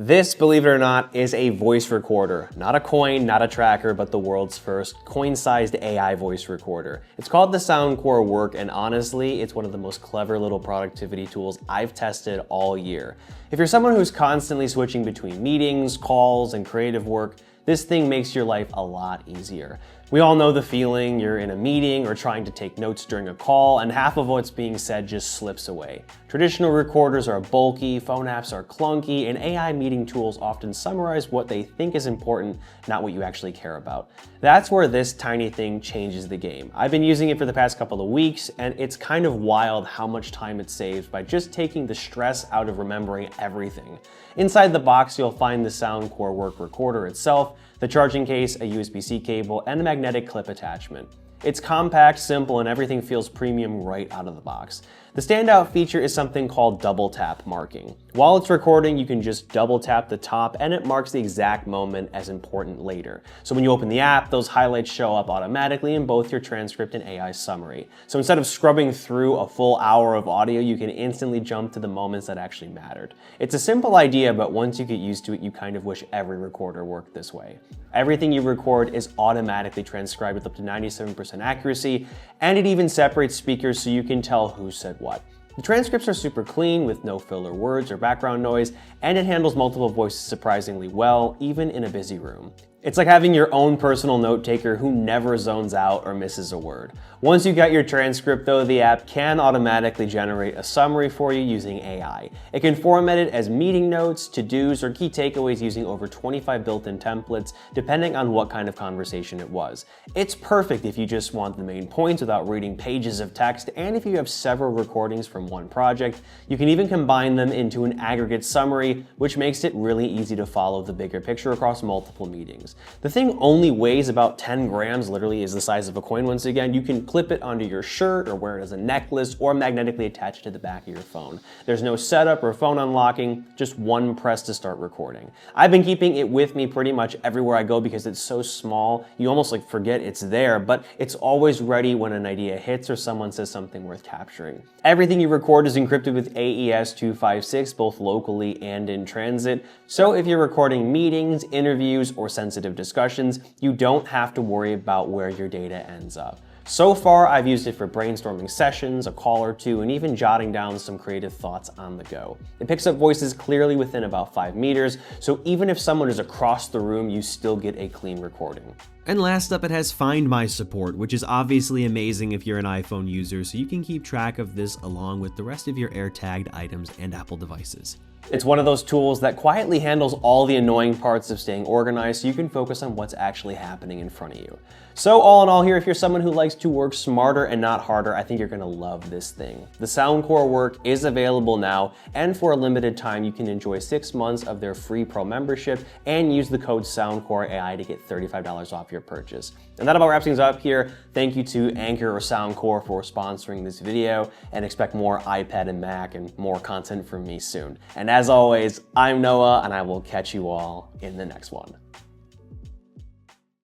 This, believe it or not, is a voice recorder. Not a coin, not a tracker, but the world's first coin-sized AI voice recorder. It's called the Soundcore Work, and honestly, it's one of the most clever little productivity tools I've tested all year. If you're someone who's constantly switching between meetings, calls, and creative work, this thing makes your life a lot easier. We all know the feeling. You're in a meeting or trying to take notes during a call, and half of what's being said just slips away. Traditional recorders are bulky, phone apps are clunky, and AI meeting tools often summarize what they think is important, not what you actually care about. That's where this tiny thing changes the game. I've been using it for the past couple of weeks, and it's kind of wild how much time it saves by just taking the stress out of remembering everything. Inside the box, you'll find the Soundcore Work recorder itself, the charging case, a USB-C cable, and a magnetic clip attachment. It's compact, simple, and everything feels premium right out of the box. The standout feature is something called double tap marking. While it's recording, you can just double tap the top and it marks the exact moment as important later. So when you open the app, those highlights show up automatically in both your transcript and AI summary. So instead of scrubbing through a full hour of audio, you can instantly jump to the moments that actually mattered. It's a simple idea, but once you get used to it, you kind of wish every recorder worked this way. Everything you record is automatically transcribed with up to 97% accuracy, and it even separates speakers so you can tell who said what. The transcripts are super clean with no filler words or background noise, and it handles multiple voices surprisingly well, even in a busy room. It's like having your own personal note taker who never zones out or misses a word. Once you got your transcript though, the app can automatically generate a summary for you using AI. It can format it as meeting notes, to-dos, or key takeaways using over 25 built-in templates, depending on what kind of conversation it was. It's perfect if you just want the main points without reading pages of text, and if you have several recordings from one project, you can even combine them into an aggregate summary, which makes it really easy to follow the bigger picture across multiple meetings. The thing only weighs about 10 grams, literally is the size of a coin once again. You can clip it onto your shirt or wear it as a necklace or magnetically attach it to the back of your phone. There's no setup or phone unlocking, just one press to start recording. I've been keeping it with me pretty much everywhere I go because it's so small, you almost forget it's there, but it's always ready when an idea hits or someone says something worth capturing. Everything you record is encrypted with AES-256, both locally and in transit, so if you're recording meetings, interviews, or sensitive discussions, you don't have to worry about where your data ends up. So far, I've used it for brainstorming sessions, a call or two, and even jotting down some creative thoughts on the go. It picks up voices clearly within about 5 meters, so even if someone is across the room, you still get a clean recording. And last up, it has Find My support, which is obviously amazing if you're an iPhone user, so you can keep track of this along with the rest of your AirTagged items and Apple devices. It's one of those tools that quietly handles all the annoying parts of staying organized so you can focus on what's actually happening in front of you. So all in all here, if you're someone who likes to work smarter and not harder, I think you're gonna love this thing. The Soundcore Work is available now, and for a limited time, you can enjoy 6 months of their free pro membership and use the code SoundcoreAI to get $35 off your purchase. And that about wraps things up here. Thank you to Anchor or Soundcore for sponsoring this video, and expect more iPad and Mac and more content from me soon. And as always, I'm Noah, and I will catch you all in the next one.